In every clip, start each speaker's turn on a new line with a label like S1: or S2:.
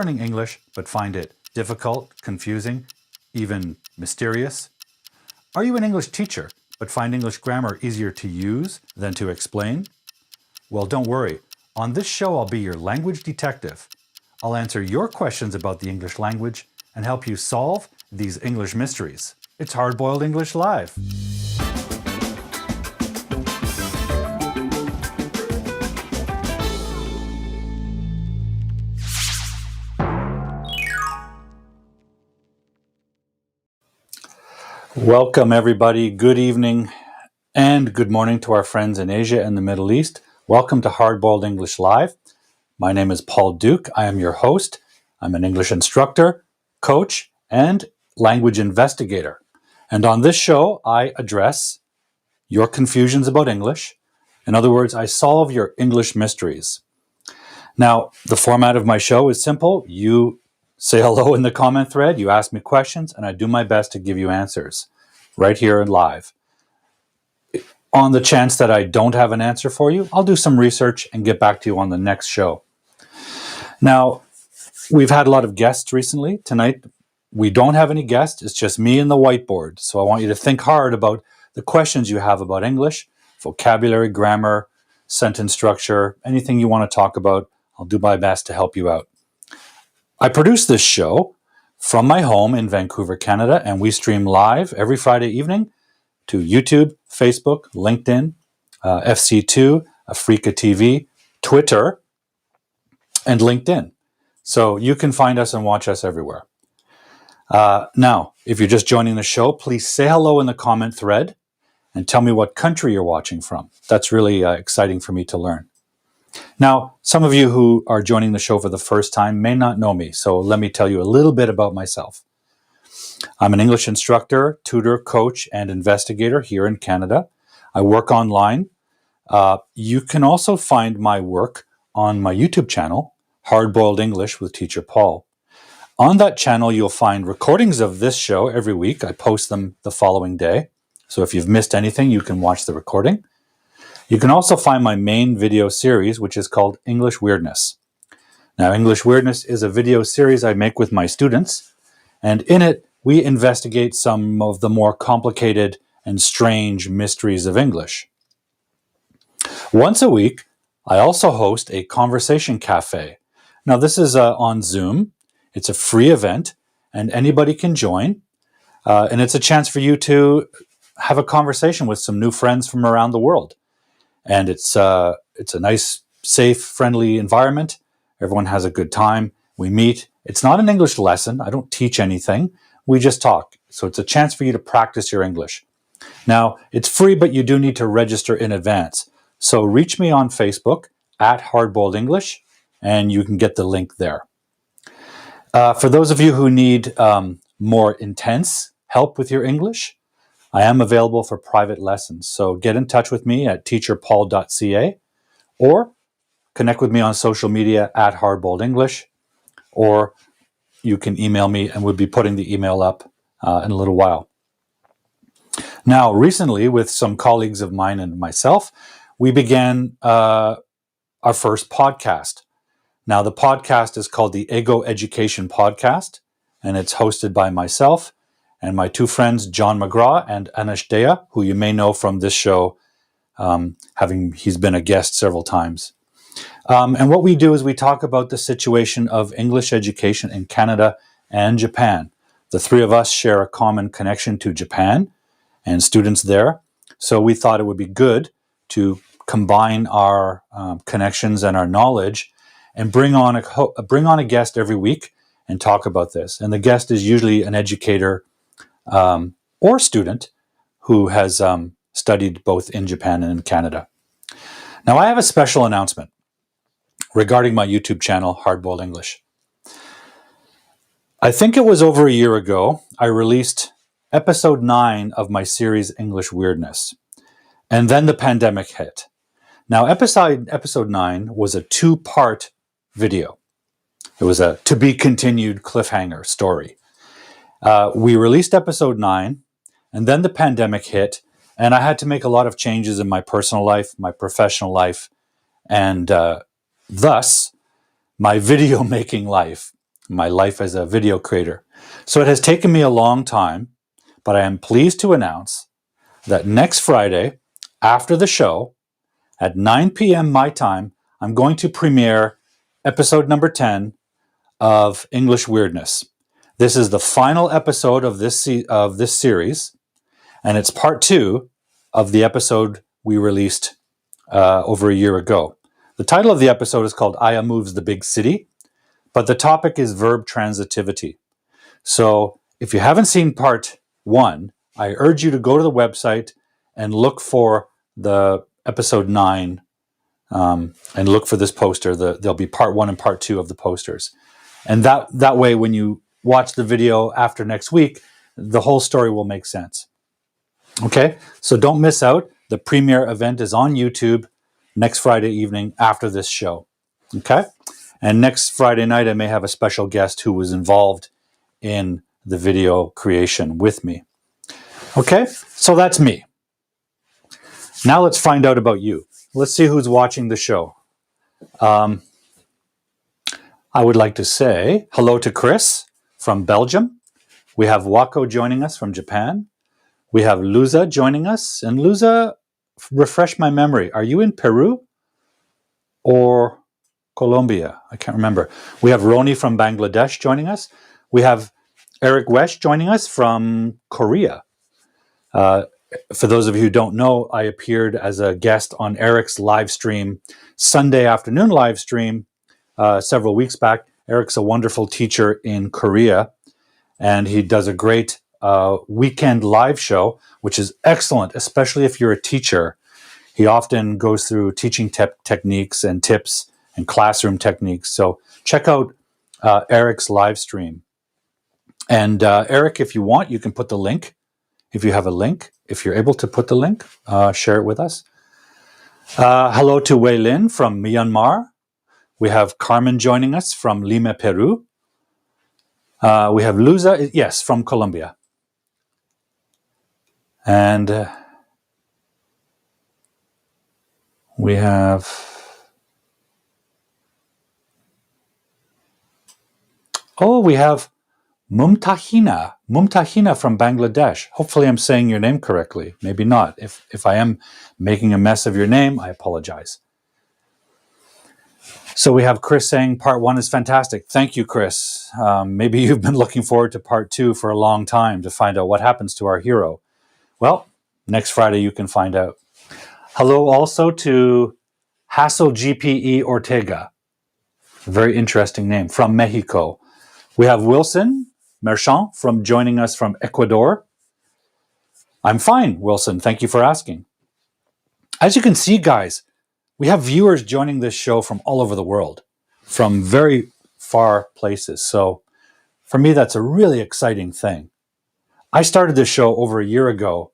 S1: learning English but find it difficult, confusing, even mysterious? Are you an English teacher but find English grammar easier to use than to explain? Well, don't worry. On this show, I'll be your language detective. I'll answer your questions about the English language and help you solve these English mysteries. It's Hard-Boiled English Live. Welcome, everybody. Good evening and good morning to our friends in Asia and the Middle East. Welcome to Hard-Boiled English Live. My name is Paul Duke. I am your host. I'm an English instructor, coach, and language investigator. And on this show, I address your confusions about English. In other words, I solve your English mysteries. Now, the format of my show is simple. You say hello in the comment thread, you ask me questions, and I do my best to give you answers right here and live. On the chance that I don't have an answer for you, I'll do some research and get back to you on the next show. Now, we've had a lot of guests recently. Tonight, we don't have any guests. It's just me and the whiteboard. So I want you to think hard about the questions you have about English, vocabulary, grammar, sentence structure, anything you want to talk about. I'll do my best to help you out. I produce this show from my home in Vancouver, Canada, and we stream live every Friday evening to YouTube, Facebook, LinkedIn, FC2, Africa TV, Twitter, and LinkedIn. So you can find us and watch us everywhere. Now, if you're just joining the show, please say hello in the comment thread and tell me what country you're watching from. That's really exciting for me to learn. Now, some of you who are joining the show for the first time may not know me, so let me tell you a little bit about myself. I'm an English instructor, tutor, coach, and investigator here in Canada. I work online. You can also find my work on my YouTube channel, Hard-Boiled English with Teacher Paul. On that channel, you'll find recordings of this show every week. I post them the following day. So if you've missed anything, you can watch the recording. You can also find my main video series, which is called English Weirdness. Now, English Weirdness is a video series I make with my students, and in it, we investigate some of the more complicated and strange mysteries of English. Once a week, I also host a conversation cafe. Now, this is on Zoom. It's a free event, and anybody can join. And it's a chance for you to have a conversation with some new friends from around the world. And it's a nice, safe, friendly environment. Everyone has a good time. We meet. It's not an English lesson. I don't teach anything. We just talk. So it's a chance for you to practice your English. Now, it's free, but you do need to register in advance. So reach me on Facebook at Hard-Boiled English, and you can get the link there. For those of you who need more intense help with your English, I am available for private lessons. So get in touch with me at teacherpaul.ca or connect with me on social media at Hard-Boiled English, or you can email me, and we'll be putting the email up in a little while. Now, recently, with some colleagues of mine and myself, we began our first podcast. Now, the podcast is called the Ego Education Podcast, and it's hosted by myself and my two friends, John McGraw and Anish Dea, who you may know from this show, he's been a guest several times. And what we do is we talk about the situation of English education in Canada and Japan. The three of us share a common connection to Japan and students there. So we thought it would be good to combine our connections and our knowledge and bring on a guest every week and talk about this. And the guest is usually an educator or student who has studied both in Japan and in Canada. Now, I have a special announcement regarding my YouTube channel, Hard-Boiled English. I think it was over a year ago, I released episode 9 of my series, English Weirdness. And then the pandemic hit. Now, episode 9 was a 2-part video. It was a to-be-continued cliffhanger story. We released episode 9, and then the pandemic hit, and I had to make a lot of changes in my personal life, my professional life, and thus my video making life. my life as a video creator. So it has taken me a long time, but I am pleased to announce that next Friday, after the show, at 9 p.m. my time, I'm going to premiere episode number 10 of English Weirdness. This is the final episode of this series, and it's part 2 of the episode we released over a year ago. The title of the episode is called Aya Moves the Big City, but the topic is verb transitivity. So if you haven't seen part 1, I urge you to go to the website and look for the episode 9 and look for this poster. There'll be part 1 and part 2 of the posters. And that way, when you watch the video after next week, the whole story will make sense. Okay, so don't miss out. The premiere event is on YouTube next Friday evening after this show. Okay, and next Friday night I may have a special guest who was involved in the video creation with me. Okay, so that's me. Now let's find out about you. Let's see who's watching the show. I would like to say hello to Chris from Belgium. We have Wako joining us from Japan. We have Luza joining us. And Luza, refresh my memory. Are you in Peru or Colombia? I can't remember. We have Roni from Bangladesh joining us. We have Eric Wesh joining us from Korea. For those of you who don't know, I appeared as a guest on Eric's live stream, Sunday afternoon live stream, several weeks back. Eric's a wonderful teacher in Korea, and he does a great weekend live show, which is excellent, especially if you're a teacher. He often goes through teaching techniques and tips and classroom techniques. So check out Eric's live stream. And Eric, if you want, you can put the link. If you have a link, if you're able to put the link, share it with us. Hello to Wei Lin from Myanmar. We have Carmen joining us from Lima, Peru. We have Luza, yes, from Colombia. And we have Mumtahina from Bangladesh. Hopefully I'm saying your name correctly. Maybe not. If I am making a mess of your name, I apologize. So we have Chris saying part 1 is fantastic. Thank you, Chris. Maybe you've been looking forward to part 2 for a long time to find out what happens to our hero. Well, next Friday you can find out. Hello also to Hassel GPE Ortega. A very interesting name, from Mexico. We have Wilson Merchant from joining us from Ecuador. I'm fine, Wilson. Thank you for asking. As you can see, guys, we have viewers joining this show from all over the world, from very far places. So for me, that's a really exciting thing. I started this show over a year ago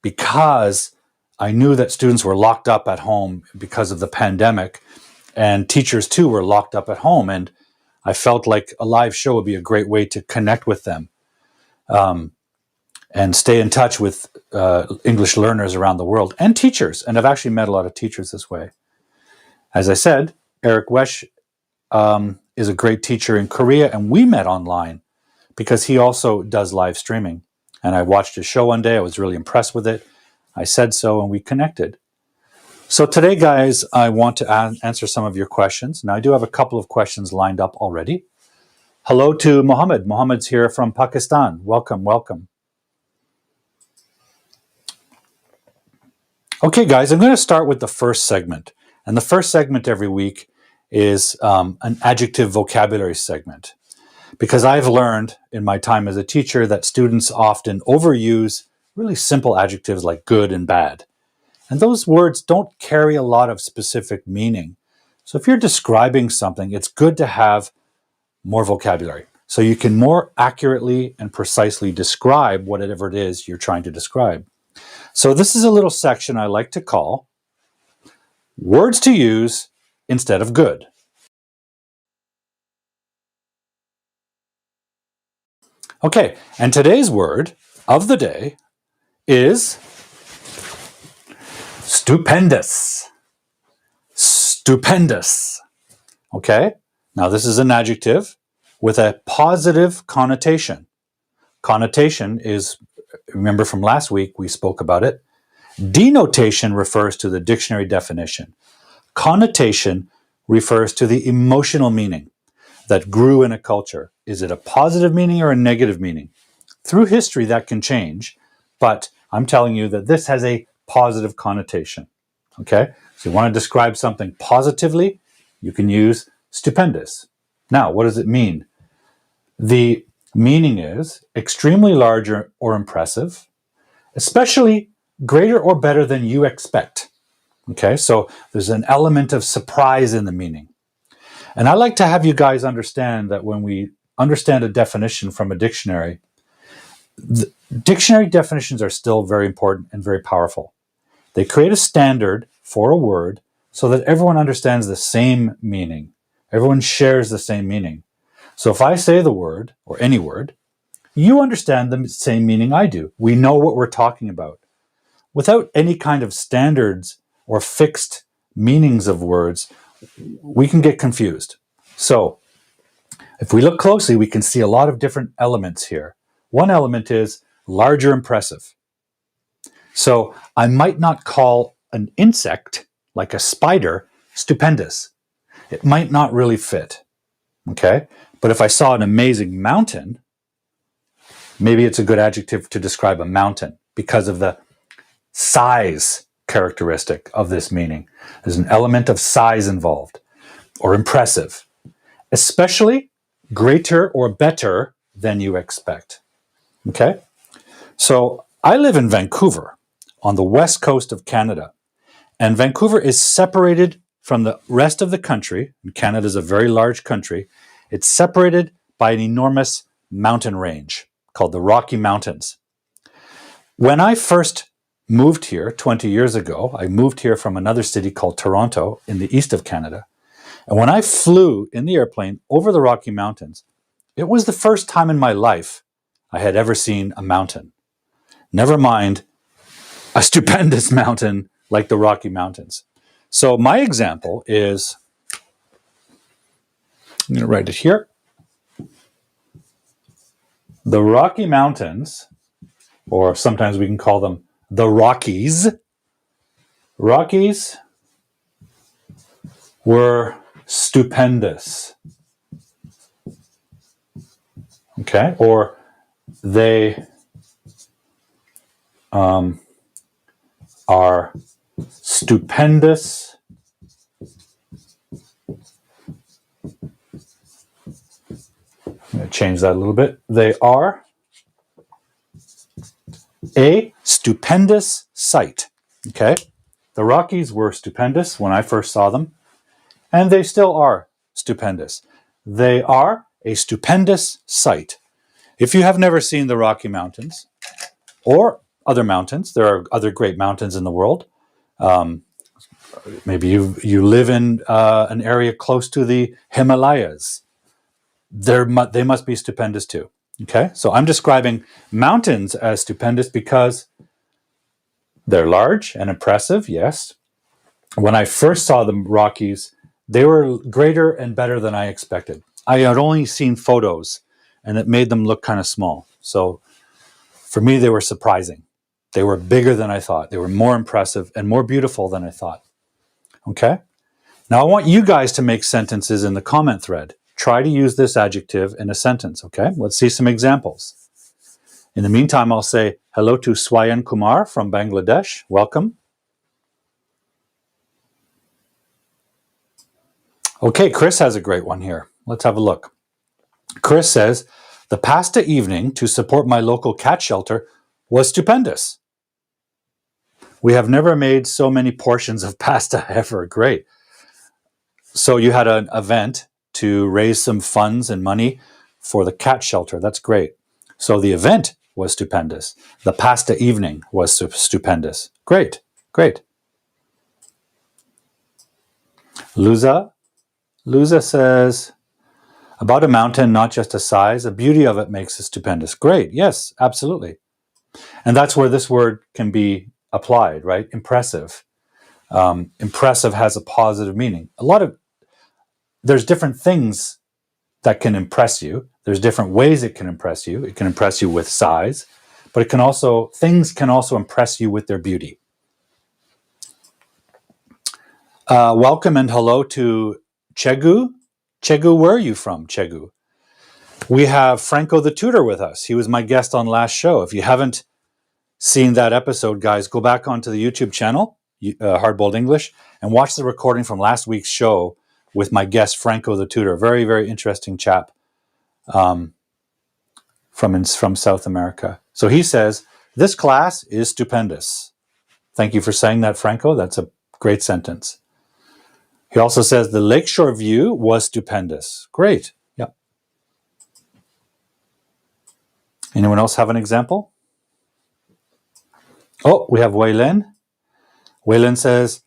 S1: because I knew that students were locked up at home because of the pandemic, and teachers too were locked up at home. And I felt like a live show would be a great way to connect with them and stay in touch with English learners around the world and teachers. And I've actually met a lot of teachers this way. As I said, Eric Wesh is a great teacher in Korea, and we met online because he also does live streaming. And I watched his show one day. I was really impressed with it. I said so, and we connected. So today, guys, I want to answer some of your questions. Now, I do have a couple of questions lined up already. Hello to Mohammed. Mohammed's here from Pakistan. Welcome, welcome. Okay, guys, I'm going to start with the first segment. And the first segment every week is an adjective vocabulary segment. Because I've learned in my time as a teacher that students often overuse really simple adjectives like good and bad. And those words don't carry a lot of specific meaning. So if you're describing something, it's good to have more vocabulary so you can more accurately and precisely describe whatever it is you're trying to describe. So this is a little section I like to call words to use instead of good. Okay, and today's word of the day is stupendous. Stupendous. Okay, now this is an adjective. with a positive connotation. Connotation is, remember from last week, we spoke about it. Denotation refers to the dictionary definition. Connotation refers to the emotional meaning that grew in a culture. Is it a positive meaning or a negative meaning? Through history, that can change, but I'm telling you that this has a positive connotation. Okay? So you want to describe something positively, you can use stupendous. Now, what does it mean? The meaning is extremely large or impressive, especially greater or better than you expect. Okay, so there's an element of surprise in the meaning. And I like to have you guys understand that when we understand a definition from a dictionary, the dictionary definitions are still very important and very powerful. They create a standard for a word so that everyone understands the same meaning. Everyone shares the same meaning. So if I say the word, or any word, you understand the same meaning I do. We know what we're talking about. Without any kind of standards or fixed meanings of words, we can get confused. So if we look closely, we can see a lot of different elements here. One element is large or impressive. So I might not call an insect, like a spider, stupendous. It might not really fit. Okay? But if I saw an amazing mountain, maybe it's a good adjective to describe a mountain because of the size characteristic of this meaning. There's an element of size involved, or impressive, especially greater or better than you expect. Okay? So I live in Vancouver on the west coast of Canada, and Vancouver is separated from the rest of the country, and Canada is a very large country. It's separated by an enormous mountain range called the Rocky Mountains. When I first moved here 20 years ago, I moved here from another city called Toronto in the east of Canada. And when I flew in the airplane over the Rocky Mountains, it was the first time in my life I had ever seen a mountain. Never mind a stupendous mountain like the Rocky Mountains. So my example is, I'm going to write it here. The Rocky Mountains, or sometimes we can call them the Rockies. Rockies were stupendous. Okay, or they are stupendous I'm going to change that a little bit. They are a stupendous sight. Okay, the Rockies were stupendous when I first saw them, and they still are stupendous. They are a stupendous sight. If you have never seen the Rocky Mountains or other mountains, there are other great mountains in the world. Maybe you live in an area close to the Himalayas. They must be stupendous too. Okay, so I'm describing mountains as stupendous because they're large and impressive, yes. When I first saw the Rockies, they were greater and better than I expected. I had only seen photos, and it made them look kind of small. So for me, they were surprising. They were bigger than I thought. They were more impressive and more beautiful than I thought. Okay? Now I want you guys to make sentences in the comment thread. Try to use this adjective in a sentence, okay? Let's see some examples. In the meantime, I'll say hello to Swayan Kumar from Bangladesh. Welcome. Okay, Chris has a great one here. Let's have a look. Chris says, the pasta evening to support my local cat shelter was stupendous. We have never made so many portions of pasta ever. Great. So you had an event to raise some funds and money for the cat shelter. That's great. So the event was stupendous. The pasta evening was stupendous. Great, great. Luza says, about a mountain, not just a size, the beauty of it makes it stupendous. Great, yes, absolutely. And that's where this word can be applied, right? Impressive. Impressive has a positive meaning. There's different things that can impress you. There's different ways it can impress you. It can impress you with size, but things can also impress you with their beauty. Welcome and hello to Chegu. Chegu, where are you from, Chegu? We have Franco the Tutor with us. He was my guest on last show. If you haven't seen that episode, guys, go back onto the YouTube channel, Hardboiled English, and watch the recording from last week's show with my guest, Franco the Tutor. Very, very interesting chap from South America. So he says, this class is stupendous. Thank you for saying that, Franco. That's a great sentence. He also says, the lakeshore view was stupendous. Great. Yeah. Anyone else have an example? Oh, we have Waylin. Waylin says,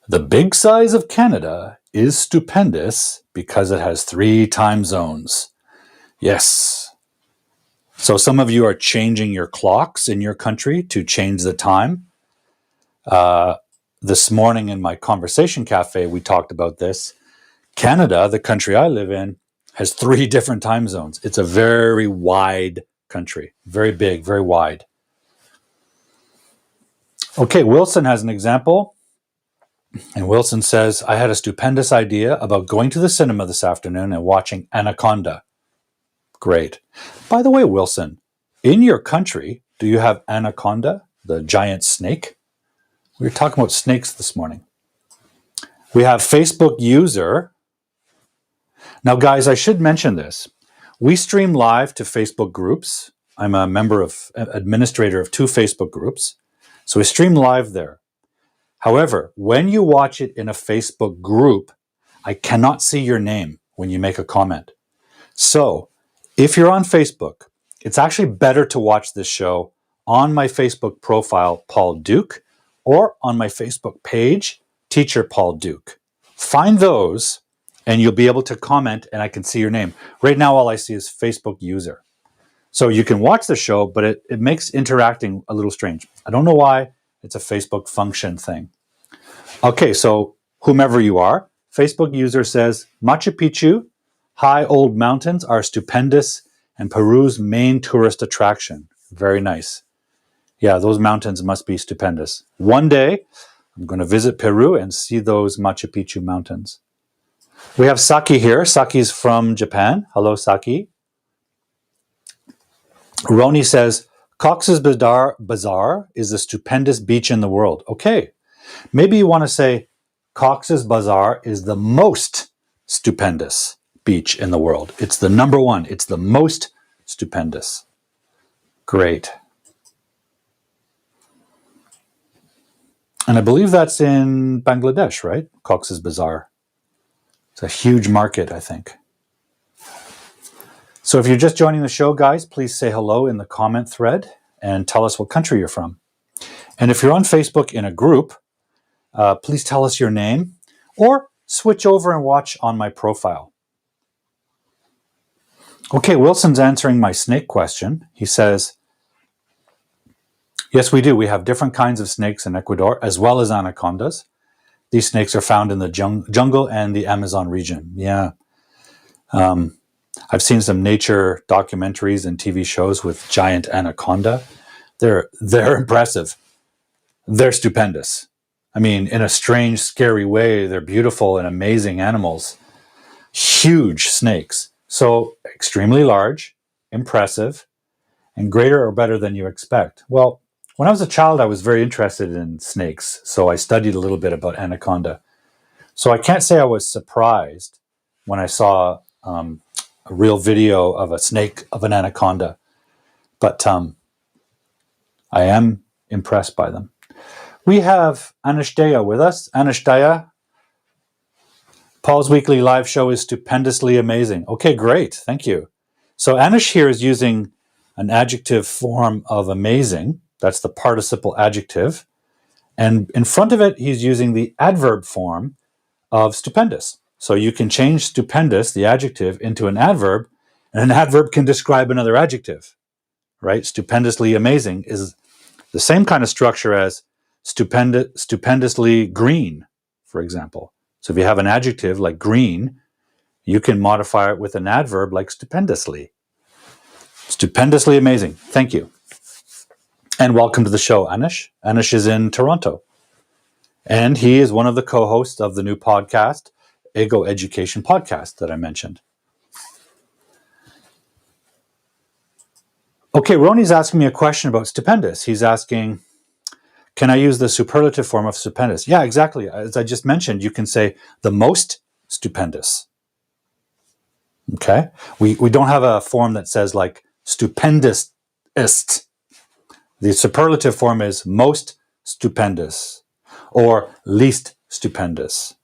S1: the big size of Canada is stupendous because it has 3 time zones. Yes. So some of you are changing your clocks in your country to change the time. This morning in my conversation cafe, we talked about this. Canada, the country I live in, has 3 different time zones. It's a very wide country. Very big, very wide. Okay, Wilson has an example. And Wilson says, I had a stupendous idea about going to the cinema this afternoon and watching Anaconda. Great. By the way, Wilson, in your country, do you have Anaconda, the giant snake? We were talking about snakes this morning. We have Facebook user. Now, guys, I should mention this. We stream live to Facebook groups. I'm a administrator of 2 Facebook groups. So we stream live there. However, when you watch it in a Facebook group, I cannot see your name when you make a comment. So if you're on Facebook, it's actually better to watch this show on my Facebook profile, Paul Duke, or on my Facebook page, Teacher Paul Duke. Find those and you'll be able to comment and I can see your name. Right now, all I see is Facebook user. So you can watch the show, but it makes interacting a little strange. I don't know why. It's a Facebook function thing. Okay, so whomever you are, Facebook user says, Machu Picchu, high old mountains are stupendous and Peru's main tourist attraction. Very nice. Yeah, those mountains must be stupendous. One day, I'm going to visit Peru and see those Machu Picchu mountains. We have Saki here. Saki's from Japan. Hello, Saki. Roni says, Cox's Bazaar is the stupendous beach in the world. Okay, maybe you want to say Cox's Bazaar is the most stupendous beach in the world. It's the number 1. It's the most stupendous. Great. And I believe that's in Bangladesh, right? Cox's Bazaar. It's a huge market, I think. So if you're just joining the show, guys, please say hello in the comment thread and tell us what country you're from. And if you're on Facebook in a group, please tell us your name or switch over and watch on my profile. Okay, Wilson's answering my snake question. He says, yes, we do. We have different kinds of snakes in Ecuador as well as anacondas. These snakes are found in the jungle and the Amazon region. Yeah. I've seen some nature documentaries and TV shows with giant anaconda. They're impressive. They're stupendous. I mean, in a strange, scary way, they're beautiful and amazing animals. Huge snakes. So extremely large, impressive, and greater or better than you expect. Well, when I was a child, I was very interested in snakes, so I studied a little bit about anaconda. So I can't say I was surprised when I saw a real video of a snake, of an anaconda, but I am impressed by them. We have Anashtaya with us. Anashtaya, Paul's weekly live show is stupendously amazing. Okay, great. Thank you. So Anish here is using an adjective form of amazing. That's the participle adjective. And in front of it, he's using the adverb form of stupendous. So you can change stupendous, the adjective, into an adverb, and an adverb can describe another adjective, right? Stupendously amazing is the same kind of structure as stupendously green, for example. So if you have an adjective like green, you can modify it with an adverb like stupendously. Stupendously amazing. Thank you. And welcome to the show, Anish. Anish is in Toronto. And he is one of the co-hosts of the new podcast, Ego Education Podcast, that I mentioned. Okay, Roni's asking me a question about stupendous. He's asking, can I use the superlative form of stupendous? Yeah, exactly. As I just mentioned, you can say the most stupendous. Okay? We don't have a form that says like stupendous. The superlative form is most stupendous or least stupendous.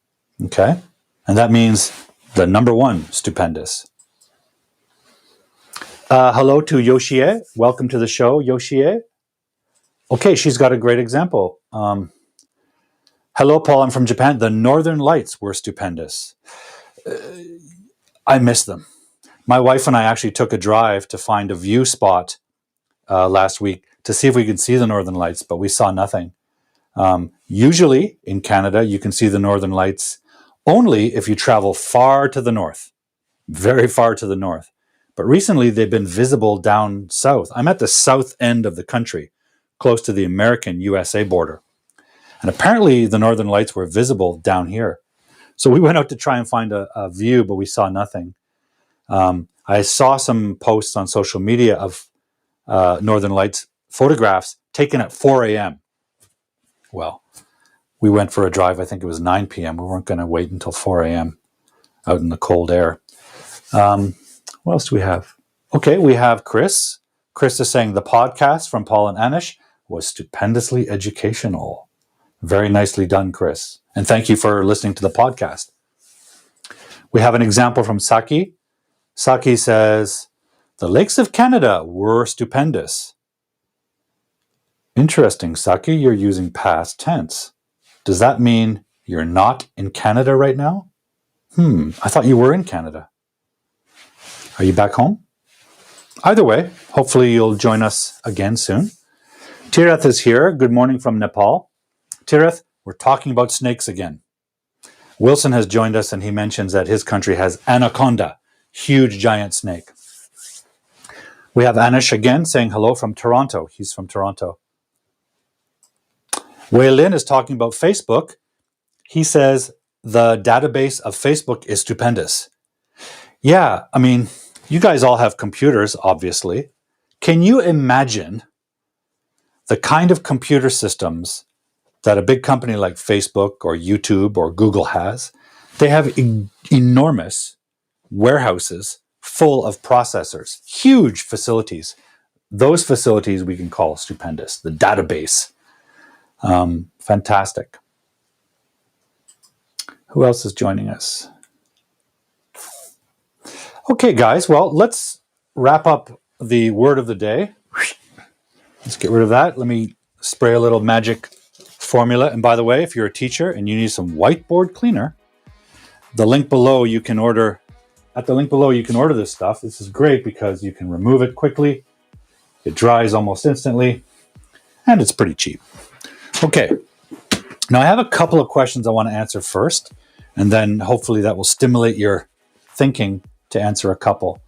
S1: Okay? And that means the number one stupendous. Hello to Yoshie. Welcome to the show, Yoshie. Okay, she's got a great example. Hello, Paul. I'm from Japan. The Northern Lights were stupendous. I miss them. My wife and I actually took a drive to find a view spot last week to see if we could see the Northern Lights, but we saw nothing. Usually in Canada, you can see the Northern Lights only if you travel far to the north, very far to the north. But recently they've been visible down south. I'm at the south end of the country, close to the American-USA border. And apparently the Northern Lights were visible down here. So we went out to try and find a view, but we saw nothing. I saw some posts on social media of Northern Lights photographs taken at 4 a.m. Well, we went for a drive. I think it was 9 p.m. We weren't going to wait until 4 a.m. out in the cold air. What else do we have? Okay, we have Chris. Chris is saying the podcast from Paul and Anish was stupendously educational. Very nicely done, Chris. And thank you for listening to the podcast. We have an example from Saki. Saki says, the lakes of Canada were stupendous. Interesting, Saki, you're using past tense. Does that mean you're not in Canada right now? I thought you were in Canada. Are you back home? Either way, hopefully you'll join us again soon. Tirath is here. Good morning from Nepal. Tirath, we're talking about snakes again. Wilson has joined us and he mentions that his country has anaconda, huge giant snake. We have Anish again saying hello from Toronto. He's from Toronto. Wei Lin is talking about Facebook. He says the database of Facebook is stupendous. Yeah, I mean, you guys all have computers, obviously. Can you imagine the kind of computer systems that a big company like Facebook or YouTube or Google has? They have enormous warehouses full of processors, huge facilities. Those facilities we can call stupendous, the database. Fantastic. Who else is joining us? Okay, guys, well, let's wrap up the word of the day. Let's get rid of that. Let me spray a little magic formula. And by the way, if you're a teacher and you need some whiteboard cleaner, the link below you can order. At the link below, you can order this stuff. This is great because you can remove it quickly. It dries almost instantly, and it's pretty cheap. Okay, now I have a couple of questions I want to answer first, and then hopefully that will stimulate your thinking to answer a couple.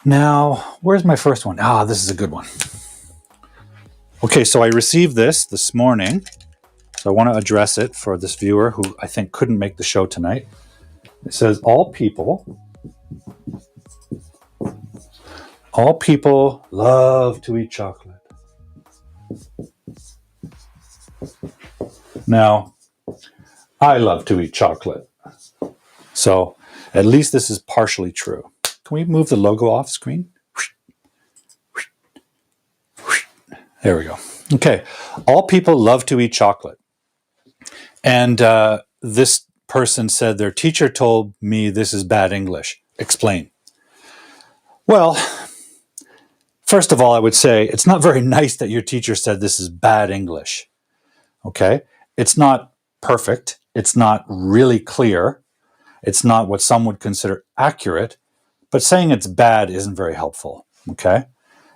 S1: Now, where's my first one? This is a good one. Okay, so I received this morning, so I want to address it for this viewer who I think couldn't make the show tonight. It says, all people love to eat chocolate. Now, I love to eat chocolate. So at least this is partially true. Can we move the logo off screen? There we go. Okay. All people love to eat chocolate. And this person said their teacher told me this is bad English. Explain. Well, first of all, I would say it's not very nice that your teacher said this is bad English. Okay? It's not perfect. It's not really clear. It's not what some would consider accurate. But saying it's bad isn't very helpful. Okay?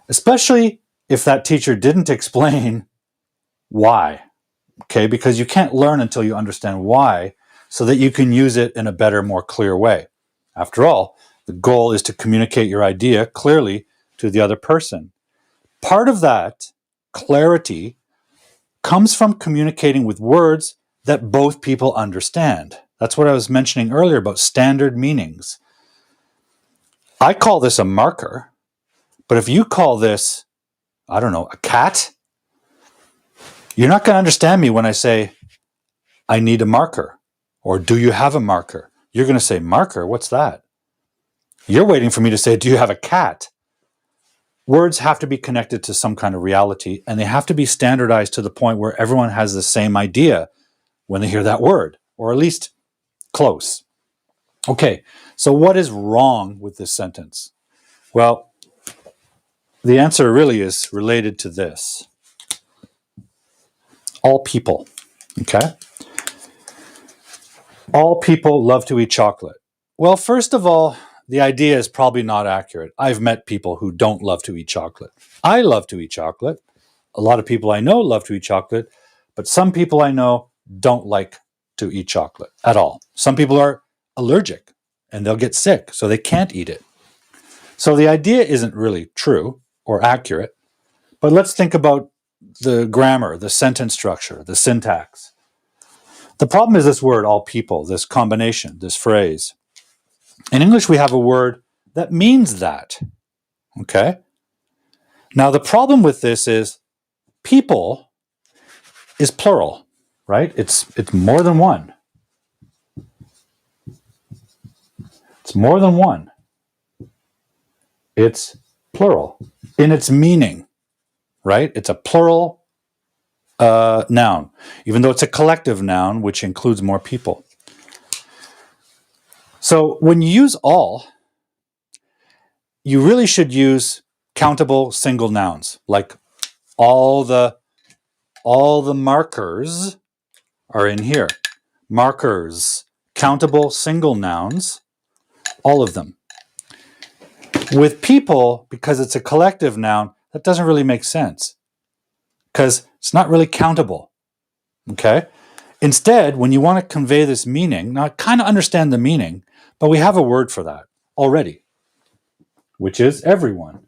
S1: Especially if that teacher didn't explain why. Okay? Because you can't learn until you understand why. so that you can use it in a better, more clear way. After all, the goal is to communicate your idea clearly to the other person. Part of that clarity comes from communicating with words that both people understand. That's what I was mentioning earlier about standard meanings. I call this a marker, but if you call this, I don't know, a cat, you're not going to understand me when I say, I need a marker, or do you have a marker? You're going to say, marker, what's that? You're waiting for me to say, do you have a cat? Words have to be connected to some kind of reality, and they have to be standardized to the point where everyone has the same idea when they hear that word, or at least close. Okay, so what is wrong with this sentence? Well, the answer really is related to this. All people, okay? All people love to eat chocolate. Well, first of all, the idea is probably not accurate. I've met people who don't love to eat chocolate. I love to eat chocolate. A lot of people I know love to eat chocolate, but some people I know don't like to eat chocolate at all. Some people are allergic and they'll get sick, so they can't eat it. So the idea isn't really true or accurate, but let's think about the grammar, the sentence structure, the syntax. The problem is this word, all people, this combination, this phrase. In English, we have a word that means that, okay? Now, the problem with this is people is plural, right? It's more than one. It's more than one. It's plural in its meaning, right? It's a plural noun, even though it's a collective noun, which includes more people. So when you use all, you really should use countable single nouns, like all the markers are in here. Markers, countable single nouns, all of them. With people, because it's a collective noun, that doesn't really make sense because it's not really countable, okay? Instead, when you want to convey this meaning, now I kind of understand the meaning, but we have a word for that already, which is everyone.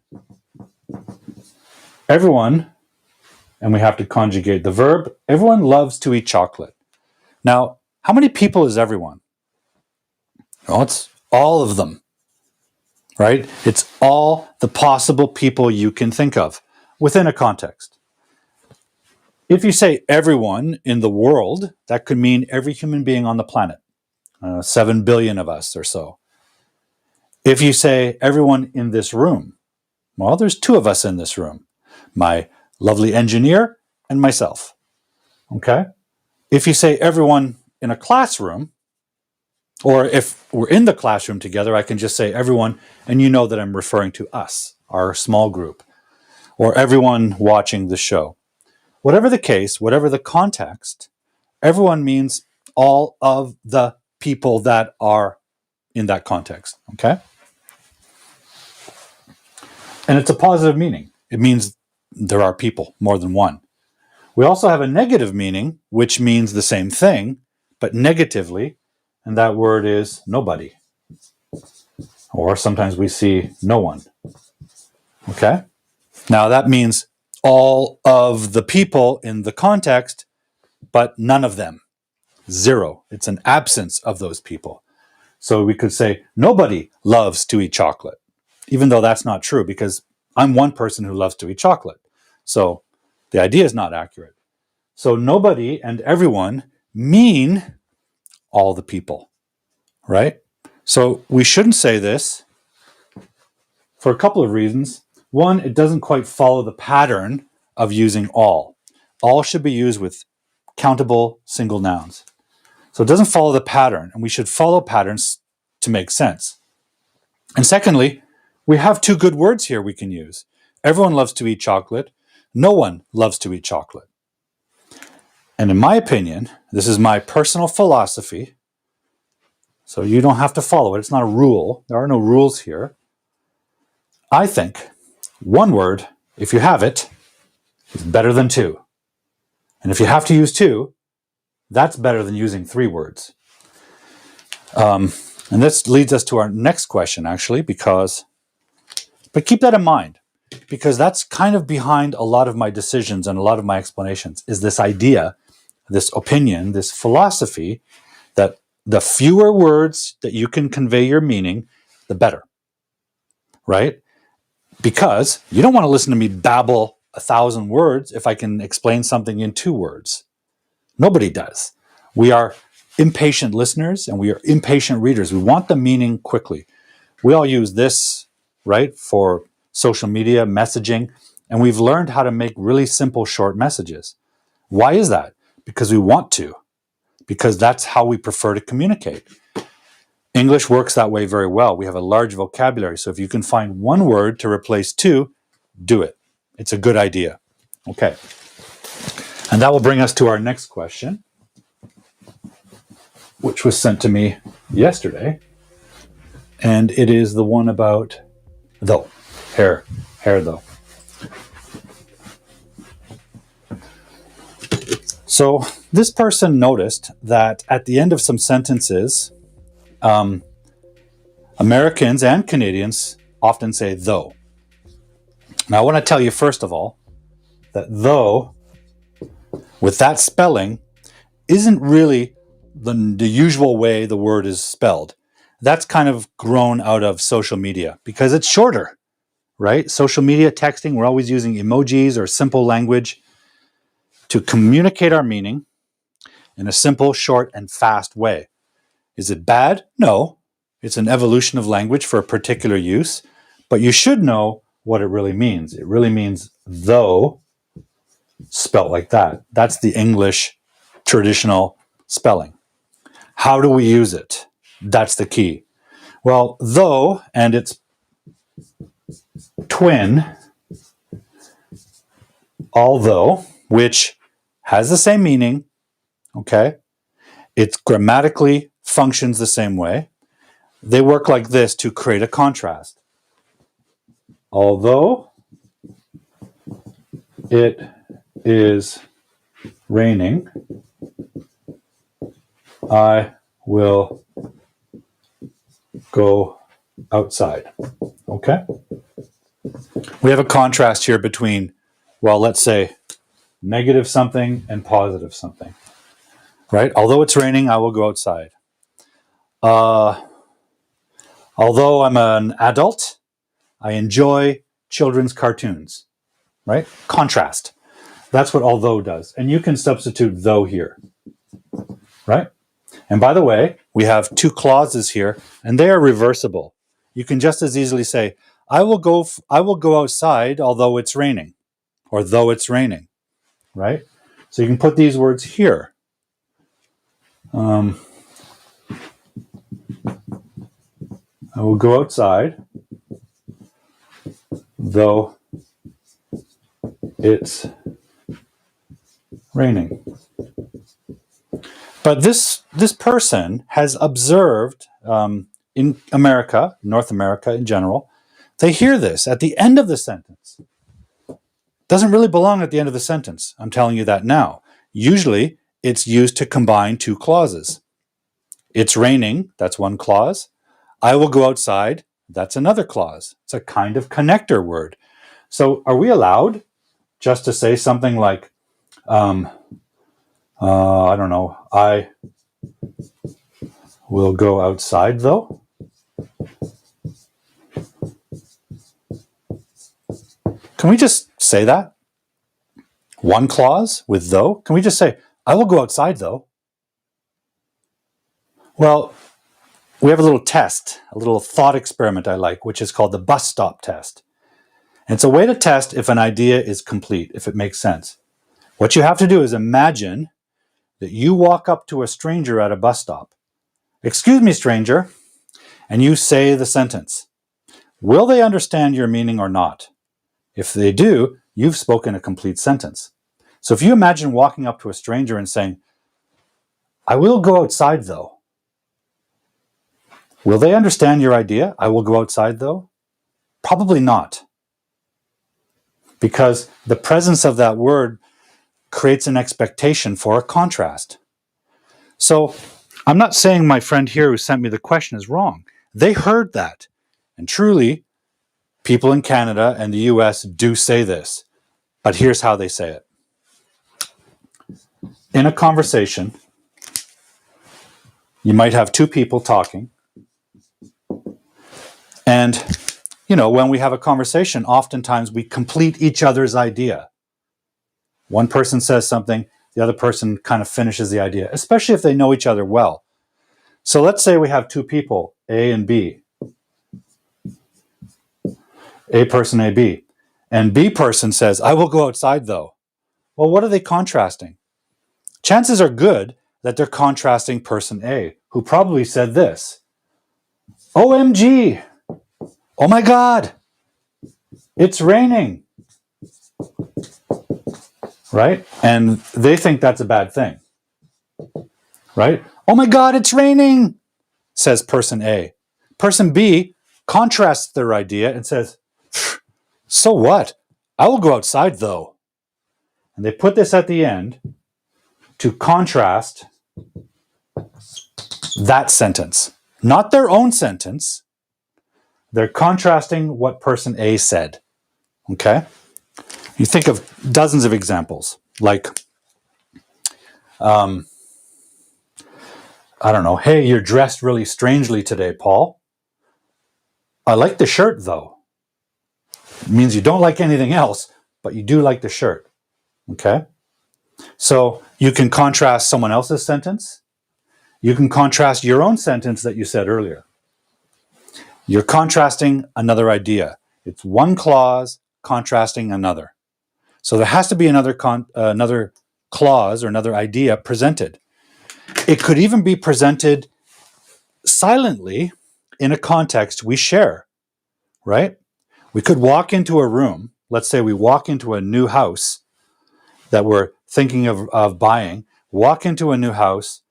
S1: Everyone, and we have to conjugate the verb, everyone loves to eat chocolate. Now, how many people is everyone? Well, it's all of them, right? It's all the possible people you can think of within a context. If you say everyone in the world, that could mean every human being on the planet, 7 billion of us or so. If you say everyone in this room, well, there's 2 of us in this room, my lovely engineer and myself, okay? If you say everyone in a classroom, or if we're in the classroom together, I can just say everyone, and you know that I'm referring to us, our small group, or everyone watching the show. Whatever the case, whatever the context, everyone means all of the people that are in that context, okay? And it's a positive meaning. It means there are people, more than one. We also have a negative meaning, which means the same thing, but negatively, and that word is nobody. Or sometimes we see no one, okay? Now that means all of the people in the context, but none of them. 0. It's an absence of those people. So we could say nobody loves to eat chocolate, even though that's not true because I'm one person who loves to eat chocolate. So the idea is not accurate. So nobody and everyone mean all the people, right? So we shouldn't say this for a couple of reasons. One, it doesn't quite follow the pattern of using all. All should be used with countable single nouns. So it doesn't follow the pattern, and we should follow patterns to make sense. And secondly, we have 2 good words here we can use. Everyone loves to eat chocolate. No one loves to eat chocolate. And in my opinion, this is my personal philosophy, so you don't have to follow it. It's not a rule. There are no rules here. I think 1 word, if you have it, is better than 2. And if you have to use 2, that's better than using 3 words. And this leads us to our next question, actually, but keep that in mind, because that's kind of behind a lot of my decisions and a lot of my explanations, is this idea, this opinion, this philosophy that the fewer words that you can convey your meaning, the better, right? Because you don't want to listen to me babble 1,000 words if I can explain something in 2 words. Nobody does. We are impatient listeners and we are impatient readers. We want the meaning quickly. We all use this, right, for social media, messaging, and we've learned how to make really simple, short messages. Why is that? Because we want to, because that's how we prefer to communicate. English works that way very well. We have a large vocabulary, so if you can find 1 word to replace 2, do it. It's a good idea. Okay. And that will bring us to our next question, which was sent to me yesterday. And it is the one about though. Hair though. So this person noticed that at the end of some sentences, Americans and Canadians often say though. Now I want to tell you first of all that though, with that spelling, isn't really the usual way the word is spelled. That's kind of grown out of social media because it's shorter, right? Social media texting, we're always using emojis or simple language to communicate our meaning in a simple, short, and fast way. Is it bad? No. It's an evolution of language for a particular use, but you should know what it really means. It really means though, spelt like that. That's the English traditional spelling. How do we use it? That's the key. Well, though and its twin, although, which has the same meaning, okay? It grammatically functions the same way. They work like this to create a contrast. Although it is raining, I will go outside. Okay? We have a contrast here between, well, let's say negative something and positive something. Right? Although it's raining, I will go outside. Although I'm an adult, I enjoy children's cartoons. Right? Contrast. That's what although does. And you can substitute though here. Right? And by the way, we have 2 clauses here, and they are reversible. You can just as easily say, I will go outside although it's raining, or though it's raining. Right? So you can put these words here. I will go outside, though it's raining. But this person has observed in America, North America in general, they hear this at the end of the sentence. Doesn't really belong at the end of the sentence. I'm telling you that now. Usually, it's used to combine 2 clauses. It's raining, that's 1 clause. I will go outside, that's another clause. It's a kind of connector word. So are we allowed just to say something like, I don't know, I will go outside though? Can we just say that? 1 clause with though? Can we just say, I will go outside though? Well, we have a little test, a little thought experiment I like, which is called the bus stop test. And it's a way to test if an idea is complete, if it makes sense. What you have to do is imagine that you walk up to a stranger at a bus stop. Excuse me, stranger, and you say the sentence. Will they understand your meaning or not? If they do, you've spoken a complete sentence. So if you imagine walking up to a stranger and saying, I will go outside though. Will they understand your idea? I will go outside though? Probably not. Because the presence of that word creates an expectation for a contrast. So I'm not saying my friend here who sent me the question is wrong. They heard that. And truly, people in Canada and the US do say this. But here's how they say it. In a conversation, you might have two people talking. And, when we have a conversation, oftentimes we complete each other's idea. One person says something, the other person kind of finishes the idea, especially if they know each other well. So let's say we have two people, A and B. A person, A, B. And B person says, I will go outside though. Well, what are they contrasting? Chances are good that they're contrasting person A, who probably said this. OMG! Oh my God! It's raining! Right? And they think that's a bad thing. Right? Oh my God, it's raining! Says person A. Person B contrasts their idea and says, so what? I will go outside though. And they put this at the end to contrast that sentence. Not their own sentence. They're contrasting what person A said. Okay? You think of dozens of examples. Like, I don't know. Hey, you're dressed really strangely today, Paul. I like the shirt, though. It means you don't like anything else, but you do like the shirt. Okay? So you can contrast someone else's sentence. You can contrast your own sentence that you said earlier. You're contrasting another idea. It's one clause contrasting another. So there has to be another clause or another idea presented. It could even be presented silently in a context we share, right? We could walk into a room. Let's say we walk into a new house that we're thinking of buying, walk into a new house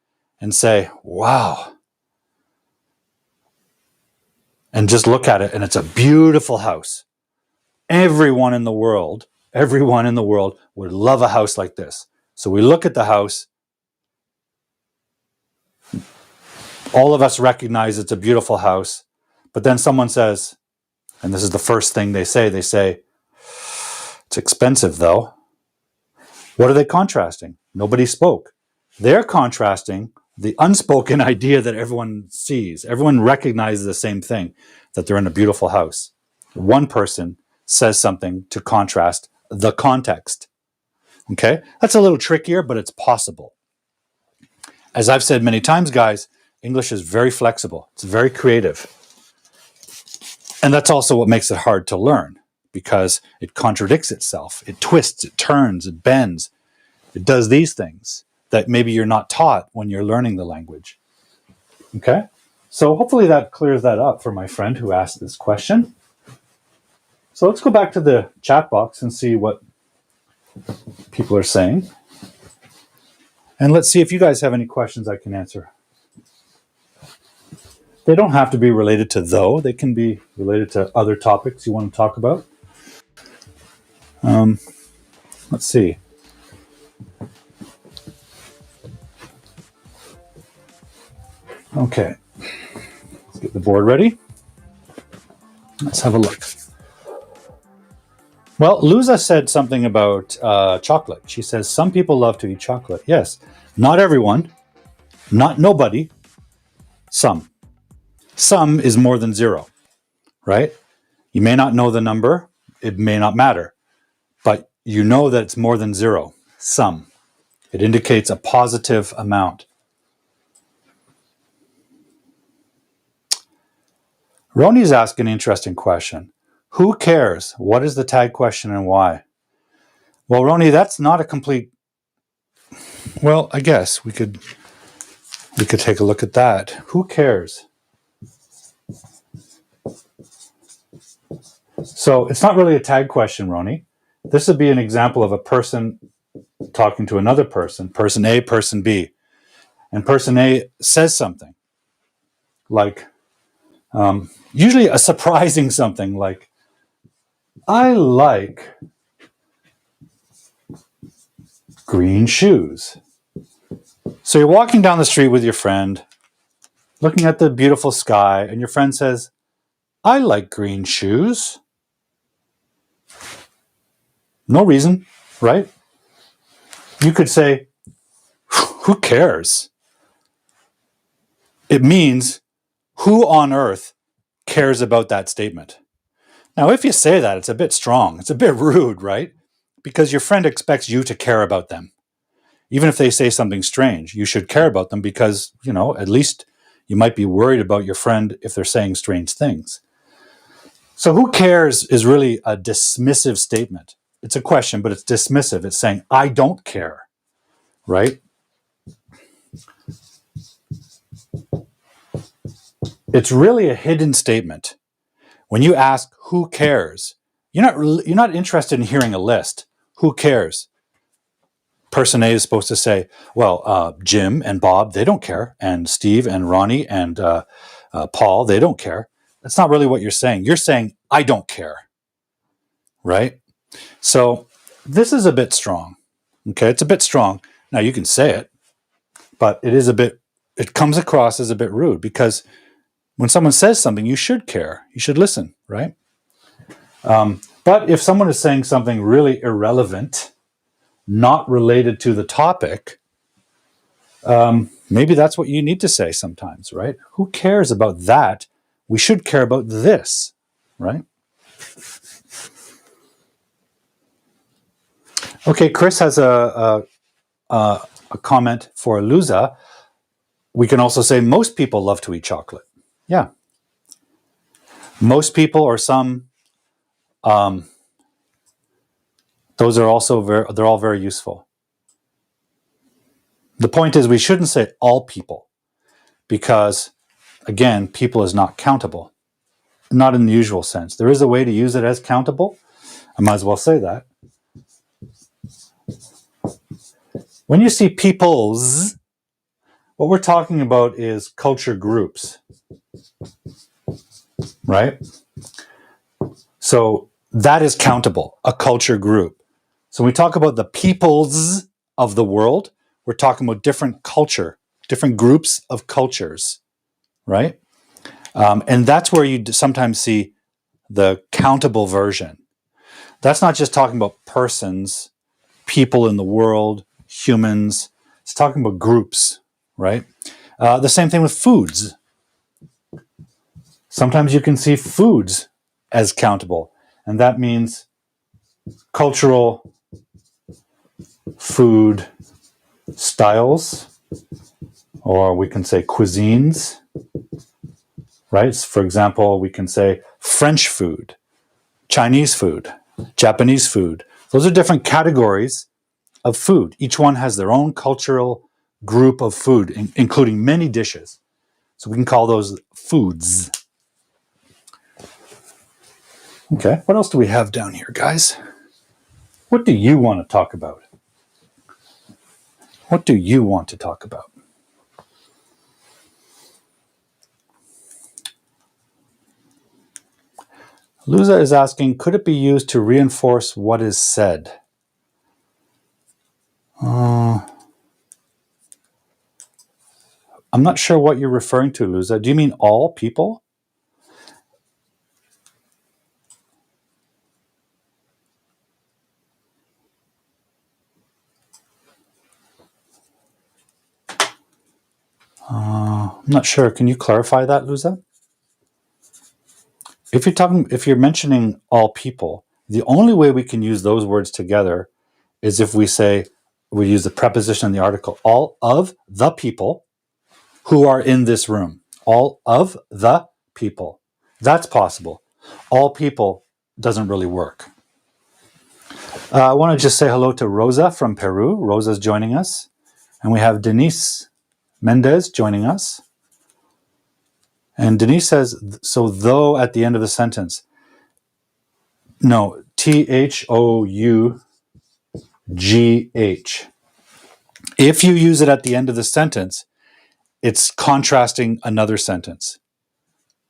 S1: and say, wow. And just look at it, and it's a beautiful house. Everyone in the world would love a house like this. So we look at the house. All of us recognize it's a beautiful house. But then someone says, and this is the first thing they say, it's expensive though. What are they contrasting? Nobody spoke. They're contrasting the unspoken idea that everyone sees. Everyone recognizes the same thing, that they're in a beautiful house. One person says something to contrast the context. Okay? That's a little trickier, but it's possible. As I've said many times, guys, English is very flexible. It's very creative. And that's also what makes it hard to learn, because it contradicts itself. It twists, it turns, it bends. It does these things that maybe you're not taught when you're learning the language. Okay? So hopefully that clears that up for my friend who asked this question. So let's go back to the chat box and see what people are saying. And let's see if you guys have any questions I can answer. They don't have to be related to though. They can be related to other topics you want to talk about. Let's see. Okay. Let's get the board ready. Let's have a look. Well, Luza said something about chocolate. She says, some people love to eat chocolate. Yes. Not everyone. Not nobody. Some. Some is more than zero, right? You may not know the number. It may not matter. But you know that it's more than zero. Some. It indicates a positive amount. Roni's asking an interesting question. Who cares? What is the tag question and why? Well, Roni, that's not a complete... Well, I guess we could take a look at that. Who cares? So it's not really a tag question, Roni. This would be an example of a person talking to another person, person A, person B. And person A says something like, usually a surprising something like, I like green shoes. So you're walking down the street with your friend, looking at the beautiful sky, and your friend says, I like green shoes. No reason, right? You could say, who cares? It means, who on earth cares about that statement? Now, if you say that, it's a bit strong. It's a bit rude, right? Because your friend expects you to care about them. Even if they say something strange, you should care about them because, at least you might be worried about your friend if they're saying strange things. So who cares is really a dismissive statement. It's a question, but it's dismissive. It's saying, I don't care, right? It's really a hidden statement. When you ask, who cares? You're not interested in hearing a list. Who cares? Person A is supposed to say, well, Jim and Bob, they don't care. And Steve and Ronnie and Paul, they don't care. That's not really what you're saying. You're saying, I don't care, right? So this is a bit strong. Okay, it's a bit strong. Now you can say it, but it comes across as a bit rude because when someone says something, you should care. You should listen, right? But if someone is saying something really irrelevant, not related to the topic, maybe that's what you need to say sometimes, right? Who cares about that? We should care about this, right? Okay, Chris has a comment for Luza. We can also say most people love to eat chocolate. Yeah. Most people or some, those are also they're all very useful. The point is we shouldn't say all people because, again, people is not countable. Not in the usual sense. There is a way to use it as countable. I might as well say that. When you see peoples, what we're talking about is culture groups, right? So that is countable, a culture group. So when we talk about the peoples of the world, we're talking about different culture, different groups of cultures, right? And that's where you sometimes see the countable version. That's not just talking about persons, people in the world, humans. It's talking about groups, right? The same thing with foods. Sometimes you can see foods as countable, and that means cultural food styles, or we can say cuisines, right? For example, we can say French food, Chinese food, Japanese food. Those are different categories of food. Each one has their own cultural group of food, including many dishes. So we can call those foods. Okay, what else do we have down here, guys? What do you want to talk about? What do you want to talk about? Luza is asking, could it be used to reinforce what is said? I'm not sure what you're referring to, Luza. Do you mean all people? I'm not sure. Can you clarify that, Luza? If you're mentioning all people, the only way we can use those words together is if we use the preposition in the article, all of the people who are in this room. All of the people. That's possible. All people doesn't really work. I want to just say hello to Rosa from Peru. Rosa's joining us. And we have Denise Mendez joining us. And Denise says, so though at the end of the sentence. No, THOUGH. If you use it at the end of the sentence, it's contrasting another sentence